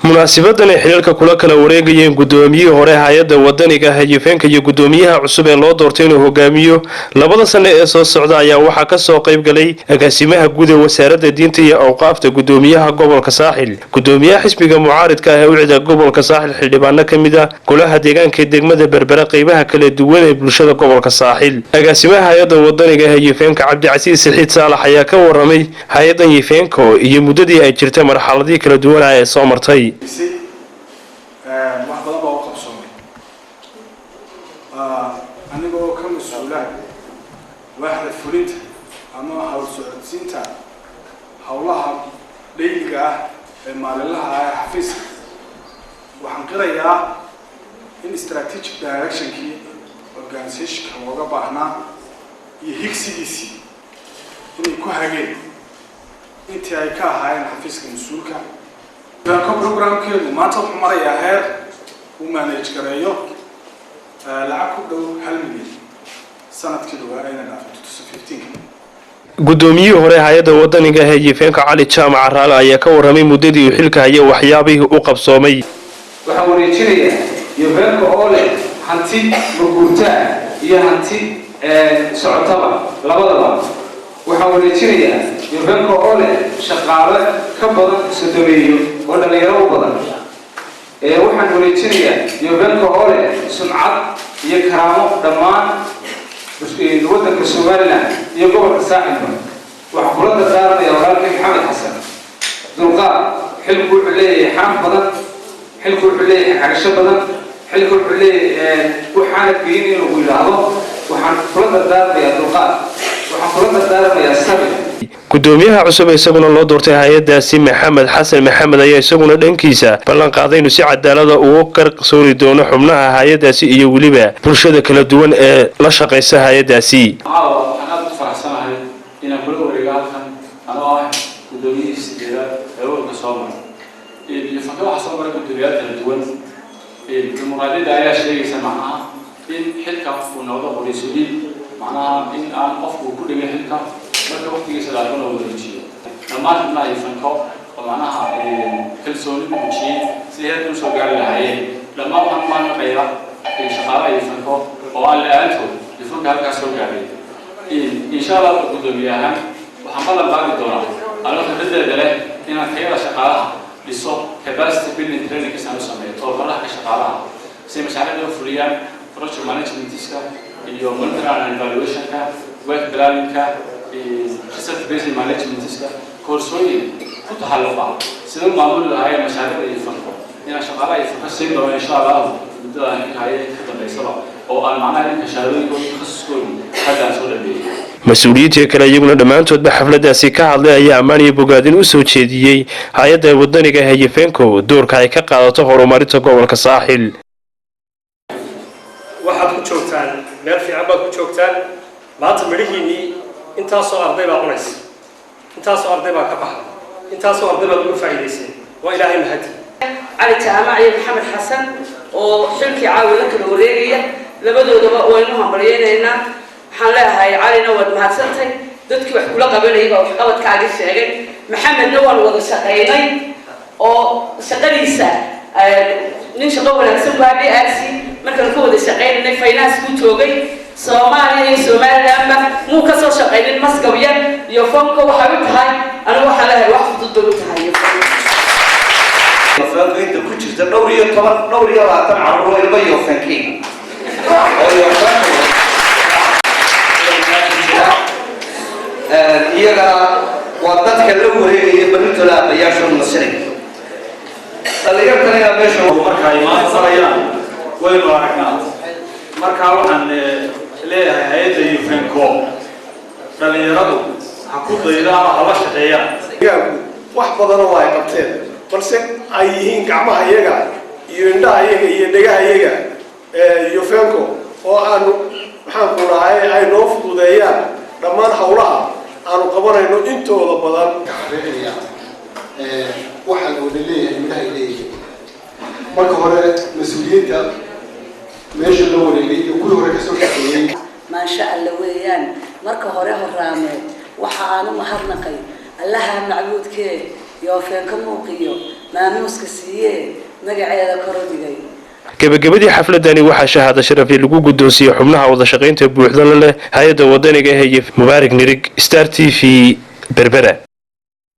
munaasabaddan ay xiriirka kula kala wareegayeen gudoomiyihii hore hay'adda wadaniga hay'adeenka iyo gudoomiyaha cusub ee loo doortay inuu hogaamiyo labada sano ee soo socda ayaa waxa ka soo qayb galay agaasimaha guud ee wasaaradda diinta iyo awqaafta gudoomiyaha gobolka saaxil gudoomiyaha xisbiga mucaaridka ah ee u cida gobolka saaxil xildhibaano kamid ah golaha deegaanka degmada berbera qaybaha kala duwan ee bulshada gobolka saaxil agaasimaha hay'adda wadaniga hay'adeenka Cabdicasiis Saxiid Saalax ayaa ka waramay hay'addan hay'adeenka iyo muddadii ay jirtay marxaladii kala duwan ee soo martay wax badan baa u qabsoomay anigoo ka mas'uula waaxda fulinta ama hawl socodsiinta hawlaha dhayliga ah ee maalinlaha ah ee xafiiska waxaan qirayaa in strategic directionkii organizationka looga baahnaa iyo higsigiisii inay ku hageen intii ay ka ahaayeen xafiiska mas-uulka programkeedu maanta wuxuu marayaa heer uu manage gareeyo lacag ku dhow 1 milyan sanadkii dhawaa ayna dhaafay 2015 gudoomiyihii hore hay'adda wadaniga hay'adeenka Cali Jaamac Raale ayaa ka waramay muddadii uu xilka hayay waxyaabihii uu qabsoomay waxaan wareejinayaa hay'adeenka oo leh hanti burburtaa iyo hanti socotaba labadaba waxaan wareejinayaa hay'adeenka oo leh shaqaale ka badan sadomeeyo oo dhalinyaro badan waxaan wareejinayaa hay'adeenka oo leh sumcad iyo karaamo dhammaan waddanka Soomaaliland iyo gobolka Saaxil waxaan kula dardaaranayaa walaalkay Maxamed Xasan dulqaad xilku wuxuu leeyahay xaq badan xilku wuxuu leeyahay xagasho badan xilku wuxuu leeyahay waxaana geyn inuu yiraahdo waxaan kula dardaaranayaa dulqaad waxaan kula dardaaranayaa sabir gudoomiyaha cusub isaguna loo doortay hay'adaasi Maxamed Xasan Maxamed ayaa isaguna dhankiisa ballan qaaday inuu si cadaalad ah ugu qarsoori doono xubnaha hay'adaasi iyo waliba bulshada kala duwan ee la shaqeysa hay'adaasi waxaan u faraxsanahay inaan kula wareego halkan anoo ah gudoomiyihiisa ee ururka Soomaaliya iyo fakada waxa soo maray gudoomiyaha kala duwan munaadida ayaa sheegaysa macnaha in xilka uu noqdo booliisiin macnaha in aan qofku ku dhigay xilka marka waqtigiisa la aqoon oo wareejiyo dhammaan ay fanko oo macnaha kalsooni ku jiray si heer uu soo gaari lahaayeen dhammaan waxaan qayra shaqaale ay fanko oo aan la'aanto ifanka halkaas soo gaaray insha Allah gudoomiyaha waxaan balan qaadi doonaa anoo khibradda leh inaan tayada shaqaalaha dhiso capacity building training ka sameeyo tababaraha ka shaqaalaha si mashaariicda fuliyaan project managementka iyo monitoring and evaluationka work planningka research based managementka koorsooyin ku taxalluqa sida maamul lahaay mashaariicda iyo fanko inaan shaqaalaha iyo fanka si dhow insha Allah muddada ay ka dambeysaba oo aan macnaha in shahaadooyinkooda takhasuskooda hadda soo dhameeyay mas'uuliyiinta kale iyaguna dhamaantoodba xafladaasi ka hadlay ayaa ammaan iyo bogaadin u soo jeediyay hay'adda wadaniga hay'adeenka doorka ay ka qaadato horumarinta gobolka Saaxil waxaad ku joogtaan meel fiican baad ku joogtaan maanta midhihiinii intaasoo arday baa cunaysa intaasoo arday baa ka baxda intaasoo arday baad uga faa'iidaysay waa ilaahay mahadi Cali Jaamac iyo Maxamed Xasan oo xilkii caawi la kala wareegaya labadoodaba waynu hambalyeynayna waxaan leeyahay Calina waad mahadsantay dadkii wax kula qabanayay wax qabadkaaga sheegay Maxamedna waan wada shaqeynay oo shaqadiisa nin shaqo wanaagsan baa BRC markaan ku wada shaqeynay finance ku joogay Soomaaliya iyo Somaliland muu ka soo shaqeynay Masqabiya iyo fonko waxa uu tahay anigu waxa la helay wax fudud u tahay inta ku jirta dhowr iyo 20 carruur ilmo iyo fankiin iyaga waa dadka la wareegaya barintooda abayaasha nasriga dhalinyartana meesha marka ay ma sarayaan waynu aragnaa marka waxaan leeyahay hay'adda Yufenko dhalinyaradu ha ku daydaan haba shaqeeyaan wax badan oo ay qabteen balse ay yihiin gacmaha iyaga iyo indhaha iyaga iyo dhagaha iyaga Yufenko oo aan maxaan ku rahay ay noo fududeeyaan dhammaan hawlaha aanu qabanayno intooda badan waxa loo leeyahay midhaha leeyahay marka hore mas'uuliyadda meesha loo wareegay iyo kuwii hore ka soo shaqeeyay ma sha Allah weeyaan marka hore horaameed waxa aanu mahadnaqay allaha macbuudkee yoofeenka muuqiyo maamuuska siiyee magaceeda kor u dhigay. gabagabadii xafladani waxaa shahaado sharafyo lagu guddoonsiiyey xubnaha wada shaqaynta buuxda la leh hay-adda wadaniga ah ee Mubaarak Nirig, Star TV, Berbera.